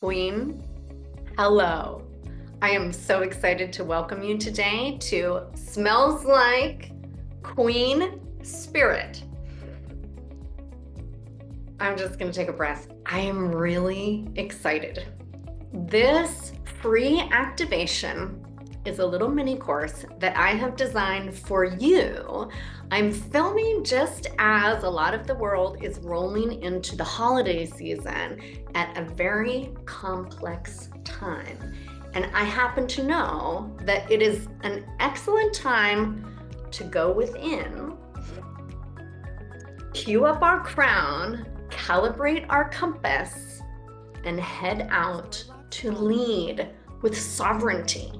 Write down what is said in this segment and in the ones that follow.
Queen, hello. I am so excited to welcome you today to Smells Like Queen Spirit. I'm just going to take a breath. I am really excited. This free activation is a little mini course that I have designed for you. I'm filming just as a lot of the world is rolling into the holiday season at a very complex time. And I happen to know that it is an excellent time to go within, cue up our crown, calibrate our compass, and head out to lead with sovereignty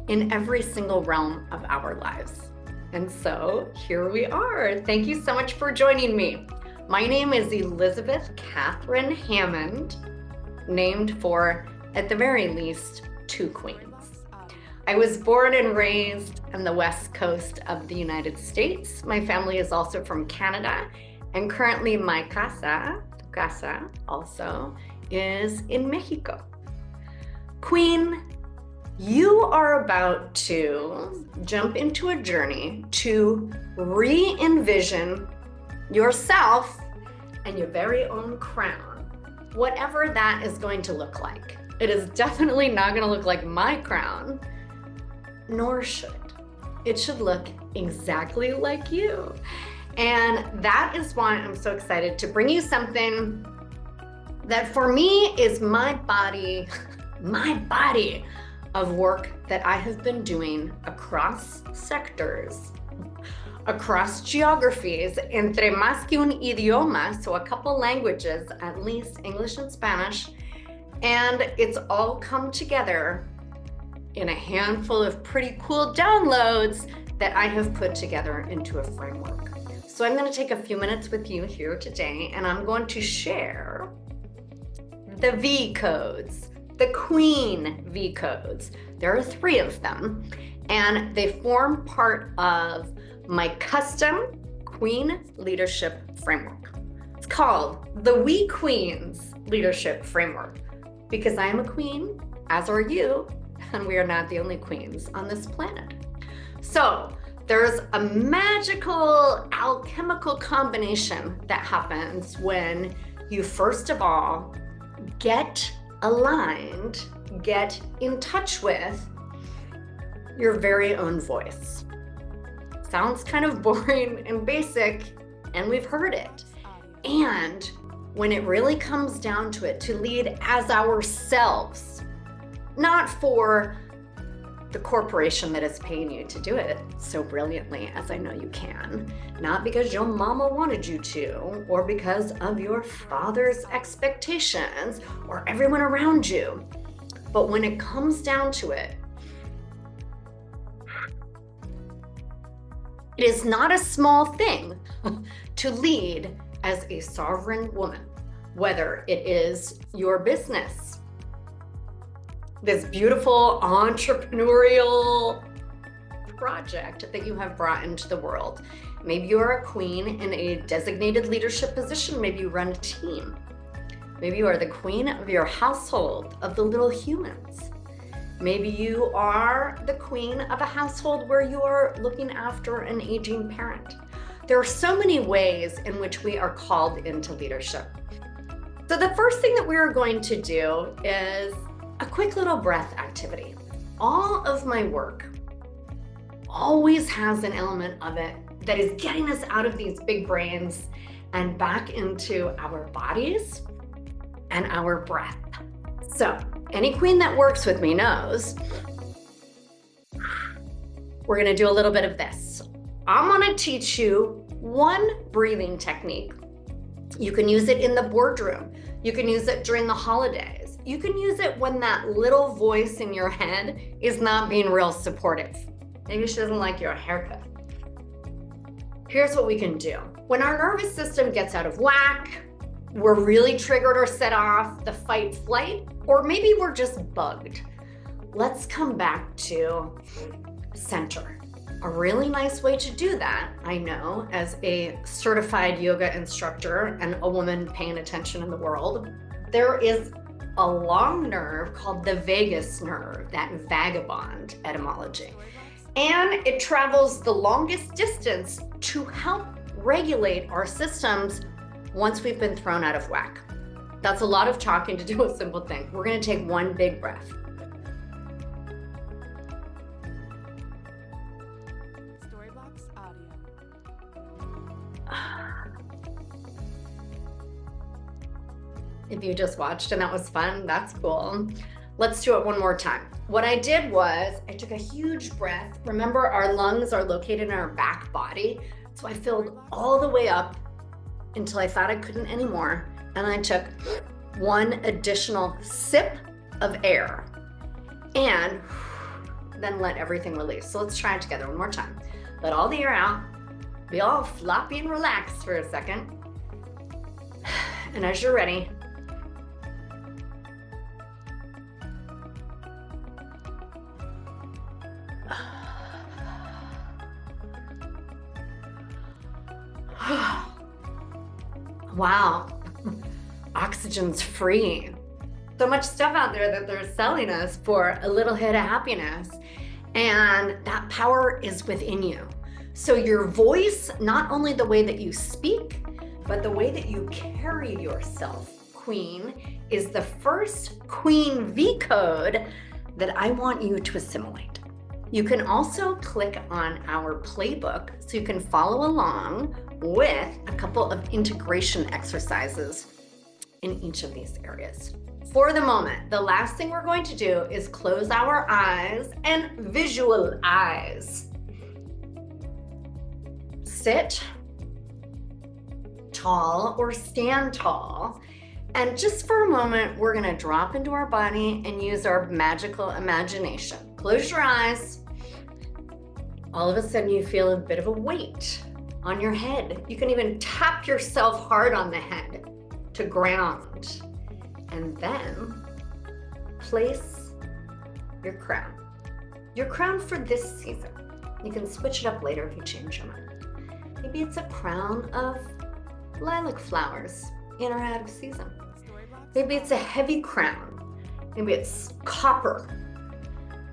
in every single realm of our lives. And so here we are. Thank you so much for joining me. My name is Elizabeth Catherine Hammond, named for, at the very least, two queens. I was born and raised on the West Coast of the United States. My family is also from Canada, and currently my casa also, is in Mexico. Queen, you are about to jump into a journey to re-envision yourself and your very own crown, whatever that is going to look like. It is definitely not going to look like my crown, nor should it. It should look exactly like you. And that is why I'm so excited to bring you something that for me is my body of work that I have been doing across sectors, across geographies, entre más que un idioma, so a couple languages, at least English and Spanish, and it's all come together in a handful of pretty cool downloads that I have put together into a framework. So I'm going to take a few minutes with you here today, and I'm going to share the V codes, the Queen V codes. There are 3 of them, and they form part of my custom Queen Leadership Framework. It's called the We Queens Leadership Framework because I am a queen, as are you, and we are not the only queens on this planet. So there's a magical alchemical combination that happens when you, first of all, get aligned, get in touch with your very own voice. Sounds kind of boring and basic, and we've heard it. And when it really comes down to it, to lead as ourselves, not for the corporation that is paying you to do it so brilliantly as I know you can, not because your mama wanted you to, or because of your father's expectations, or everyone around you. But when it comes down to it, it is not a small thing to lead as a sovereign woman, whether it is your business, this beautiful entrepreneurial project that you have brought into the world. Maybe you're a queen in a designated leadership position. Maybe you run a team. Maybe you are the queen of your household, of the little humans. Maybe you are the queen of a household where you are looking after an aging parent. There are so many ways in which we are called into leadership. So the first thing that we are going to do is a quick little breath activity. All of my work always has an element of it that is getting us out of these big brains and back into our bodies and our breath. So any queen that works with me knows we're going to do a little bit of this. I'm going to teach you one breathing technique. You can use it in the boardroom. You can use it during the holidays. You can use it when that little voice in your head is not being real supportive. Maybe she doesn't like your haircut. Here's what we can do. When our nervous system gets out of whack, we're really triggered or set off, the fight flight, or maybe we're just bugged. Let's come back to center. A really nice way to do that, I know, as a certified yoga instructor and a woman paying attention in the world, there is a long nerve called the vagus nerve, that vagabond etymology. And it travels the longest distance to help regulate our systems once we've been thrown out of whack. That's a lot of talking to do a simple thing. We're going to take one big breath. Storybox Audio. If you just watched and that was fun, that's cool. Let's do it one more time. What I did was I took a huge breath. Remember, our lungs are located in our back body. So I filled all the way up until I thought I couldn't anymore. And I took one additional sip of air and then let everything release. So let's try it together one more time. Let all the air out. Be all floppy and relaxed for a second. And as you're ready, wow, oxygen's free. So much stuff out there that they're selling us for a little hit of happiness. And that power is within you. So your voice, not only the way that you speak, but the way that you carry yourself, Queen, is the first Queen V code that I want you to assimilate. You can also click on our playbook so you can follow along with a couple of integration exercises in each of these areas. For the moment, the last thing we're going to do is close our eyes and visualize. Sit tall or stand tall. And just for a moment, we're gonna drop into our body and use our magical imagination. Close your eyes. All of a sudden you feel a bit of a weight on your head. You can even tap yourself hard on the head to ground. And then place your crown. Your crown for this season. You can switch it up later if you change your mind. Maybe it's a crown of lilac flowers in or out of season. Maybe it's a heavy crown. Maybe it's copper.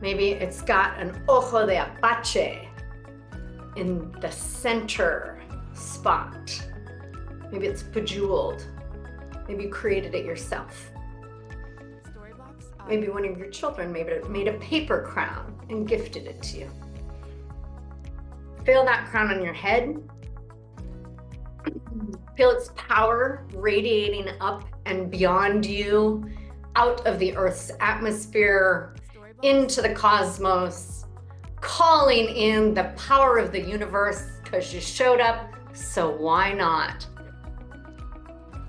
Maybe it's got an ojo de apache in the center spot. Maybe it's bejeweled. Maybe you created it yourself. Maybe one of your children made a paper crown and gifted it to you. Feel that crown on your head. Feel its power radiating up and beyond you, out of the Earth's atmosphere, into the cosmos, calling in the power of the universe because you showed up, so why not?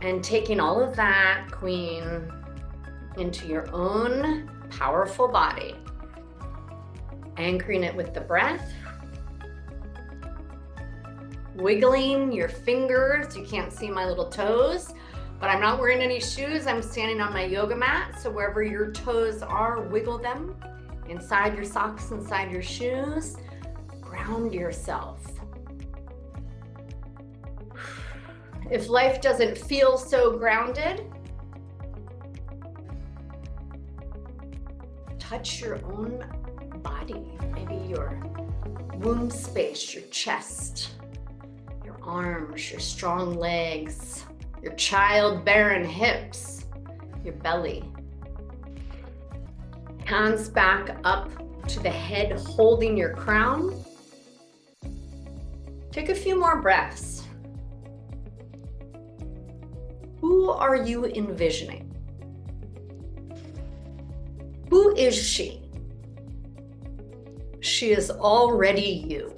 And taking all of that, Queen, into your own powerful body, anchoring it with the breath, wiggling your fingers. You can't see my little toes, but I'm not wearing any shoes. I'm standing on my yoga mat. So wherever your toes are, wiggle them inside your socks, inside your shoes. Ground yourself. If life doesn't feel so grounded, touch your own body. Maybe your womb space, your chest, your arms, your strong legs, your childbearing hips, your belly. Hands back up to the head, holding your crown. Take a few more breaths. Who are you envisioning? Who is she? She is already you.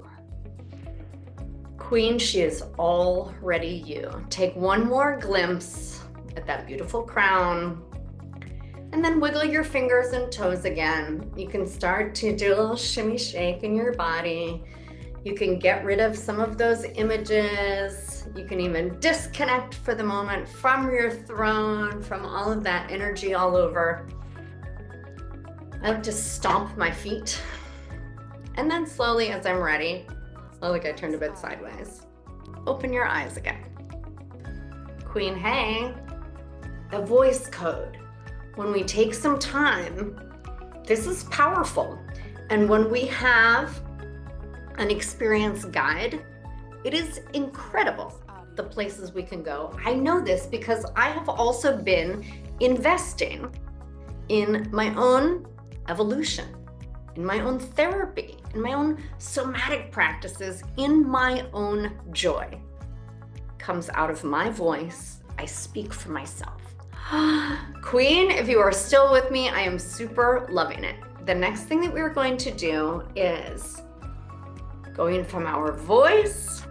Queen, she is already you. Take one more glimpse at that beautiful crown, and then wiggle your fingers and toes again. You can start to do a little shimmy shake in your body. You can get rid of some of those images. You can even disconnect for the moment from your throne, from all of that energy all over. I like to stomp my feet. And then slowly, as I'm ready, oh, look, I turned a bit sideways. Open your eyes again. Queen, hey, the voice code. when we take some time, this is powerful. And when we have an experienced guide, it is incredible the places we can go. I know this because I have also been investing in my own evolution, in my own therapy, in my own somatic practices, in my own joy. Comes out of my voice. I speak for myself. Queen, if you are still with me, I am super loving it. The next thing that we're going to do is going from our voice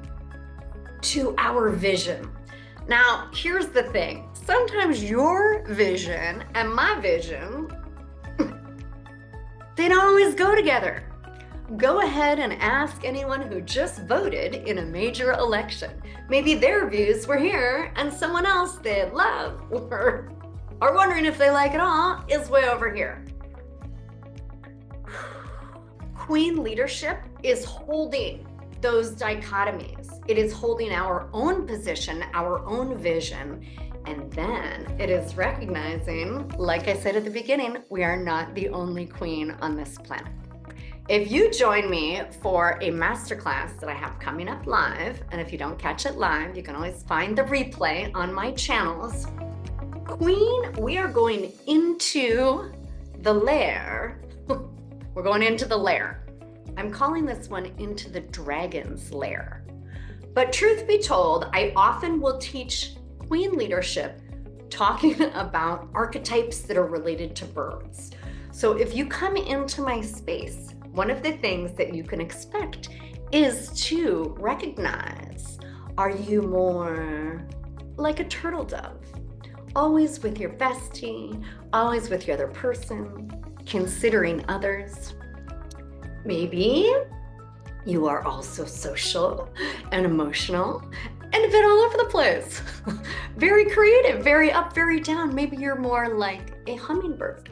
to our vision. Now, here's the thing. Sometimes your vision and my vision, they don't always go together. Go ahead and ask anyone who just voted in a major election. Maybe their views were here and someone else they love or are wondering if they like it all is way over here. Queen leadership is holding those dichotomies. It is holding our own position, our own vision, and then it is recognizing, like I said at the beginning, we are not the only queen on this planet. If you join me for a masterclass that I have coming up live, and if you don't catch it live, you can always find the replay on my channels. Queen, we are going into the lair. We're going into the lair. I'm calling this one Into the Dragon's Lair. But truth be told, I often will teach queen leadership talking about archetypes that are related to birds. So if you come into my space, one of the things that you can expect is to recognize, are you more like a turtle dove? Always with your bestie, always with your other person, considering others. Maybe you are also social and emotional and a bit all over the place. Very creative, very up, very down. Maybe you're more like a hummingbird.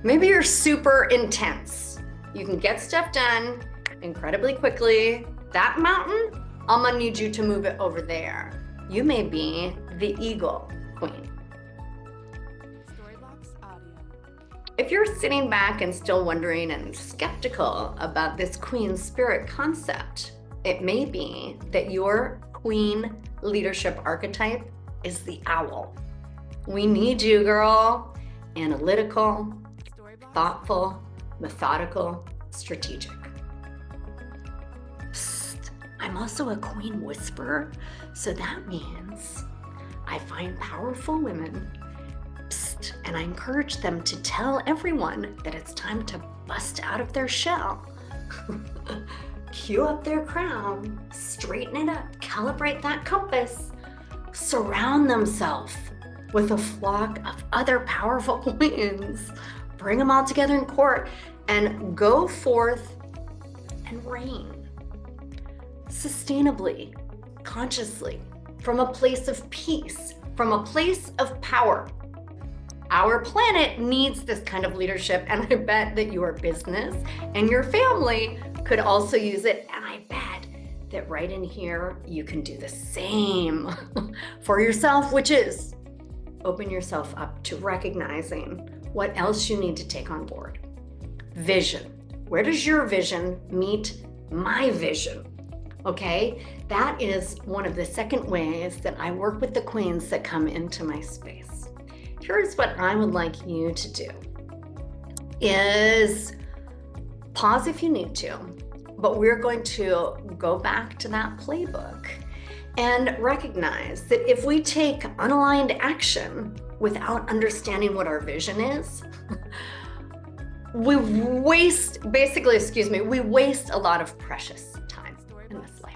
Maybe you're super intense. You can get stuff done incredibly quickly. That mountain, I'm gonna need you to move it over there. You may be the eagle queen. If you're sitting back and still wondering and skeptical about this queen spirit concept, it may be that your queen leadership archetype is the owl. We need you, girl. Analytical, thoughtful, methodical, strategic. Psst, I'm also a queen whisperer, so that means I find powerful women and I encourage them to tell everyone that it's time to bust out of their shell, cue up their crown, straighten it up, calibrate that compass, surround themselves with a flock of other powerful queens, bring them all together in court, and go forth and reign sustainably, consciously, from a place of peace, from a place of power. Our planet needs this kind of leadership, and I bet that your business and your family could also use it. And I bet that right in here, you can do the same for yourself, which is open yourself up to recognizing what else you need to take on board. Vision. Where does your vision meet my vision? Okay, that is one of the second ways that I work with the queens that come into my space. Here's what I would like you to do is pause if you need to, but we're going to go back to that playbook and recognize that if we take unaligned action without understanding what our vision is, we waste a lot of precious time in this life.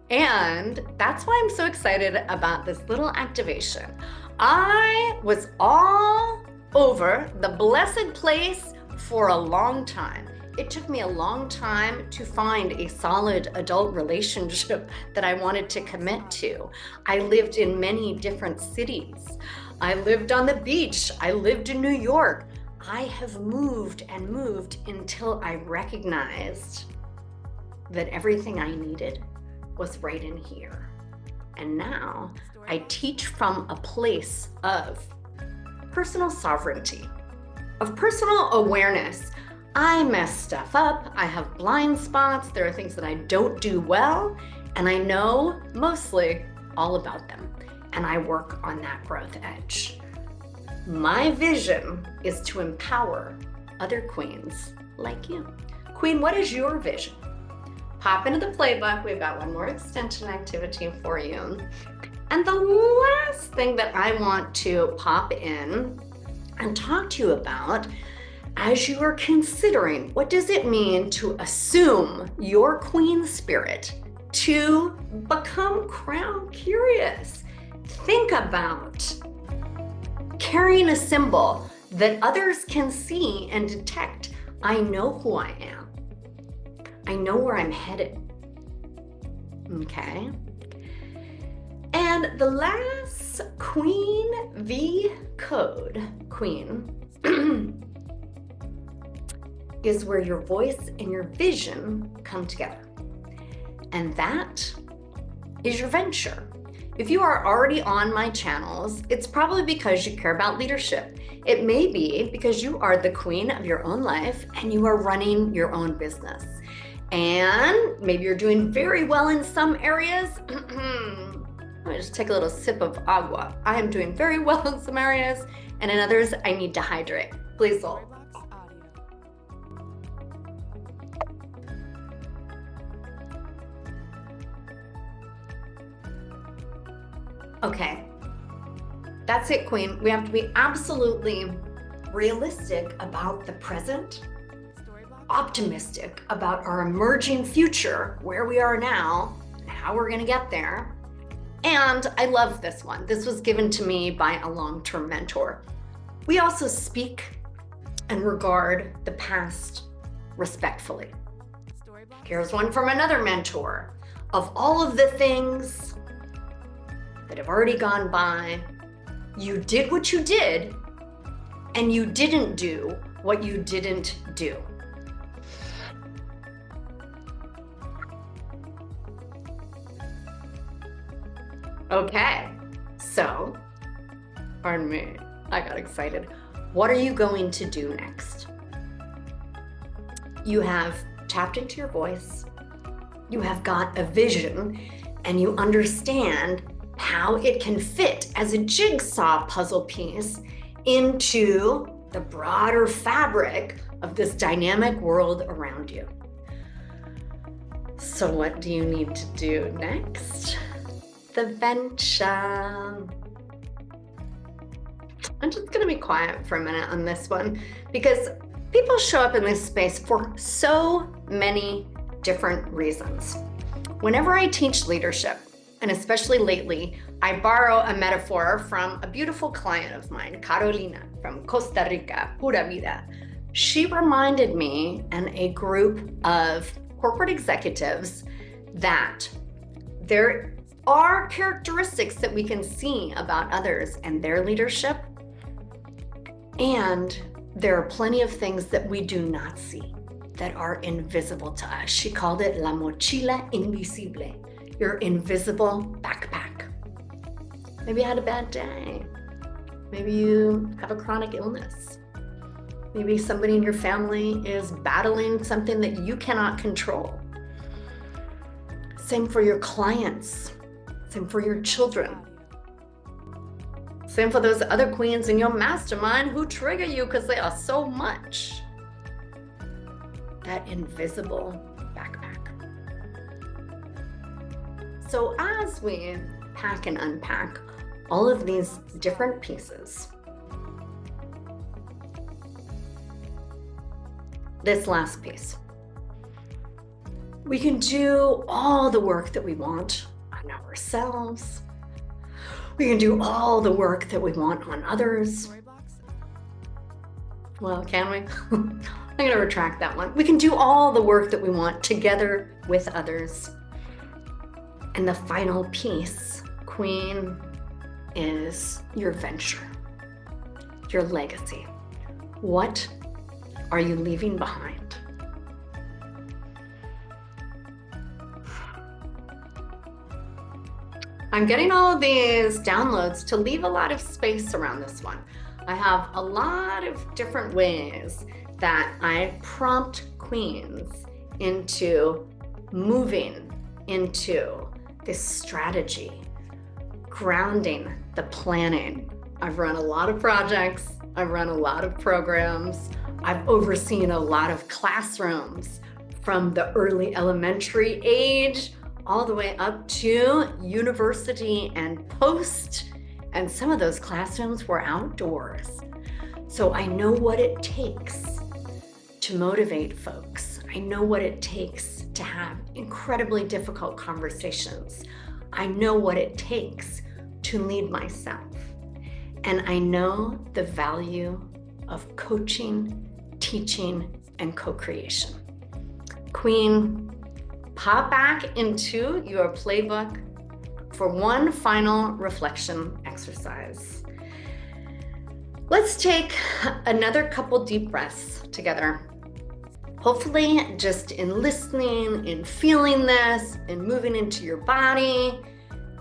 And that's why I'm so excited about this little activation. I was all over the blessed place for a long time. It took me a long time to find a solid adult relationship that I wanted to commit to. I lived in many different cities. I lived on the beach. I lived in New York. I have moved and moved until I recognized that everything I needed was right in here. And now I teach from a place of personal sovereignty, of personal awareness. I mess stuff up. I have blind spots. There are things that I don't do well, and I know mostly all about them. And I work on that growth edge. My vision is to empower other queens like you. Queen, what is your vision? Pop into the playbook. We've got one more extension activity for you. And the last thing that I want to pop in and talk to you about as you are considering what does it mean to assume your queen spirit, to become crown curious. Think about carrying a symbol that others can see and detect. I know who I am. I know where I'm headed. Okay. And the last Queen V code, Queen, is where your voice and your vision come together. And that is your venture. If you are already on my channels, it's probably because you care about leadership. It may be because you are the queen of your own life and you are running your own business. And maybe you're doing very well in some areas. Let me just take a little sip of agua. I am doing very well in some areas, and in others, I need to hydrate. Please hold. Okay, that's it, Queen. We have to be absolutely realistic about the present, optimistic about our emerging future, where we are now, and how we're gonna get there. And I love this one. This was given to me by a long-term mentor. We also speak and regard the past respectfully. Here's one from another mentor. Of all of the things that have already gone by, you did what you did, and you didn't do what you didn't do. Okay, so, pardon me, I got excited. What are you going to do next? You have tapped into your voice, you have got a vision, and you understand how it can fit as a jigsaw puzzle piece into the broader fabric of this dynamic world around you. So what do you need to do next? The venture. I'm just gonna be quiet for a minute on this one because people show up in this space for so many different reasons. Whenever I teach leadership, and especially lately, I borrow a metaphor from a beautiful client of mine, Carolina from Costa Rica, Pura Vida. She reminded me and a group of corporate executives that there are characteristics that we can see about others and their leadership, and there are plenty of things that we do not see that are invisible to us. She called it la mochila invisible, your invisible backpack. Maybe you had a bad day. Maybe you have a chronic illness. Maybe somebody in your family is battling something that you cannot control. Same for your clients. Same for your children. Same for those other queens in your mastermind who trigger you because they are so much. That invisible backpack. So as we pack and unpack all of these different pieces, this last piece, we can do all the work that we want on ourselves. We can do all the work that we want on others. Well, can we? I'm gonna retract that one. We can do all the work that we want together with others. And the final piece, Queen, is your venture, your legacy. What are you leaving behind? I'm getting all of these downloads to leave a lot of space around this one. I have a lot of different ways that I prompt queens into moving into this strategy, grounding the planning. I've run a lot of projects. I've run a lot of programs. I've overseen a lot of classrooms from the early elementary age all the way up to university and post. And some of those classrooms were outdoors. So I know what it takes to motivate folks. I know what it takes to have incredibly difficult conversations. I know what it takes to lead myself. And I know the value of coaching, teaching, and co-creation. Queen, pop back into your playbook for one final reflection exercise. Let's take another couple deep breaths together. Hopefully, just in listening, in feeling this, in moving into your body,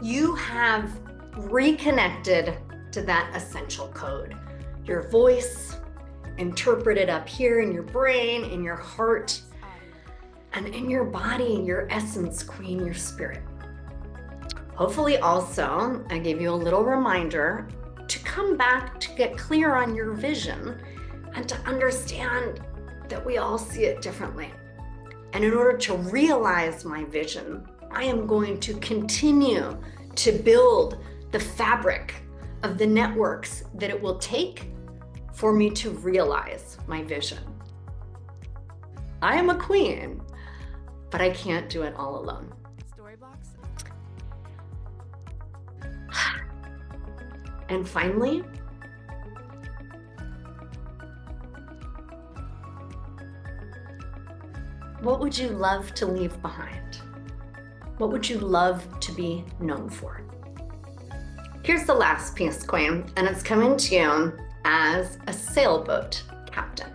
you have reconnected to that essential code. Your voice, interpreted up here in your brain, in your heart, and in your body, your essence, Queen, your spirit. Hopefully also, I gave you a little reminder to come back to get clear on your vision and to understand that we all see it differently. And in order to realize my vision, I am going to continue to build the fabric of the networks that it will take for me to realize my vision. I am a queen, but I can't do it all alone. Storybox. And finally, what would you love to leave behind? What would you love to be known for? Here's the last piece, Queen, and it's coming to you as a sailboat captain.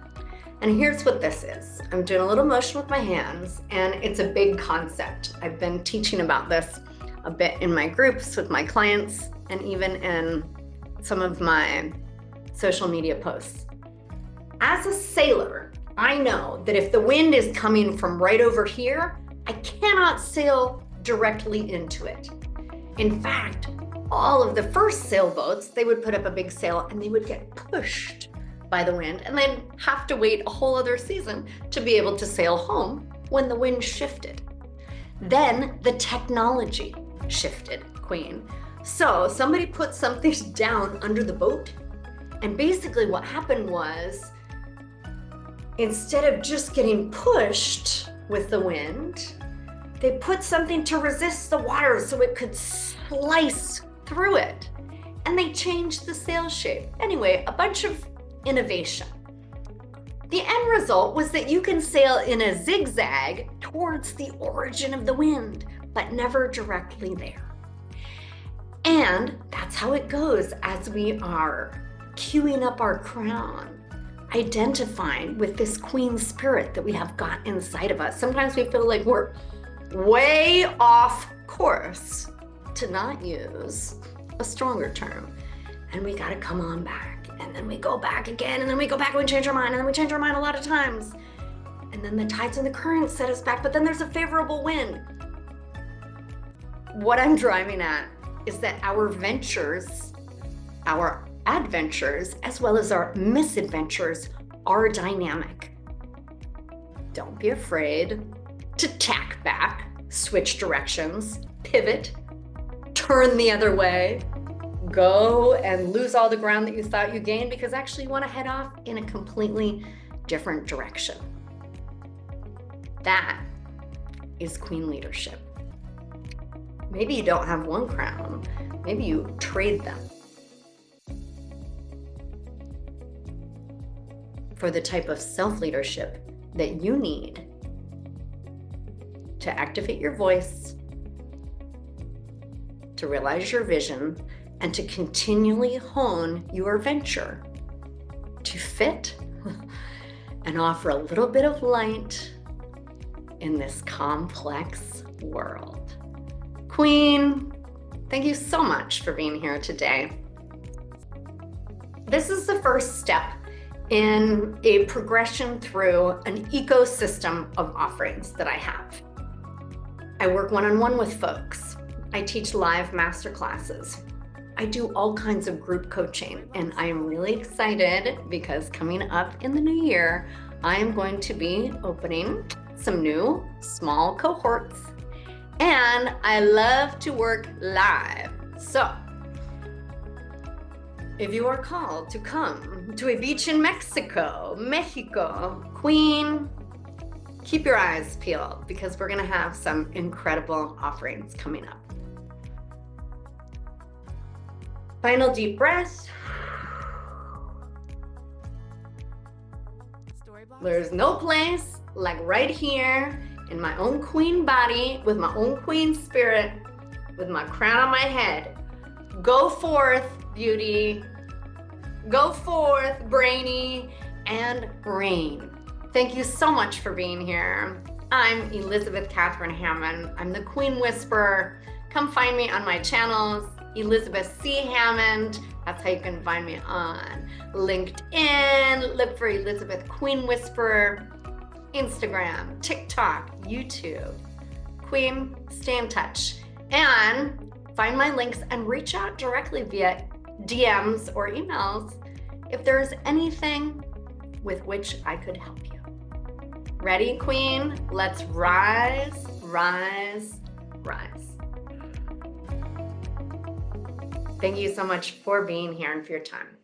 And here's what this is. I'm doing a little motion with my hands, and it's a big concept. I've been teaching about this a bit in my groups with my clients and even in some of my social media posts. As a sailor, I know that if the wind is coming from right over here, I cannot sail directly into it. In fact, all of the first sailboats, they would put up a big sail and they would get pushed by the wind and then have to wait a whole other season to be able to sail home when the wind shifted. Then the technology shifted, Queen. So somebody put something down under the boat, and basically what happened was, instead of just getting pushed with the wind, they put something to resist the water so it could slice through it. And they changed the sail shape. Anyway, a bunch of innovation. The end result was that you can sail in a zigzag towards the origin of the wind, but never directly there. And that's how it goes as we are queuing up our crown, identifying with this queen spirit that we have got inside of us. Sometimes we feel like we're way off course, to not use a stronger term. And we got to come on back. And then we go back again, and then we go back and we change our mind, and then we change our mind a lot of times. And then the tides and the currents set us back, but then there's a favorable wind. What I'm driving at is that our ventures, our adventures, as well as our misadventures are dynamic. Don't be afraid to tack back, switch directions, pivot, turn the other way, go and lose all the ground that you thought you gained, because actually you want to head off in a completely different direction. That is queen leadership. Maybe you don't have one crown, maybe you trade them for the type of self-leadership that you need to activate your voice, to realize your vision, and to continually hone your venture to fit and offer a little bit of light in this complex world. Queen, Thank you so much for being here today. This is the first step in a progression through an ecosystem of offerings that I have. I work one-on-one with folks. I teach live masterclasses. I do all kinds of group coaching, and I am really excited because coming up in the new year, I am going to be opening some new small cohorts, and I love to work live. So if you are called to come to a beach in Mexico, Queen, keep your eyes peeled because we're going to have some incredible offerings coming up. Final deep breath. There's no place like right here in my own queen body, with my own queen spirit, with my crown on my head. Go forth, beauty. Go forth, brainy, and reign. Thank you so much for being here. I'm Elizabeth Catherine Hammond. I'm the Queen Whisperer. Come find me on my channels, Elizabeth C. Hammond. That's how you can find me on LinkedIn. Look for Elizabeth Queen Whisperer. Instagram, TikTok, YouTube. Queen, stay in touch. And find my links and reach out directly via DMs or emails if there's anything with which I could help you. Ready, Queen? Let's rise, rise, rise. Thank you so much for being here and for your time.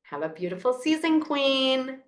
Have a beautiful season, Queen.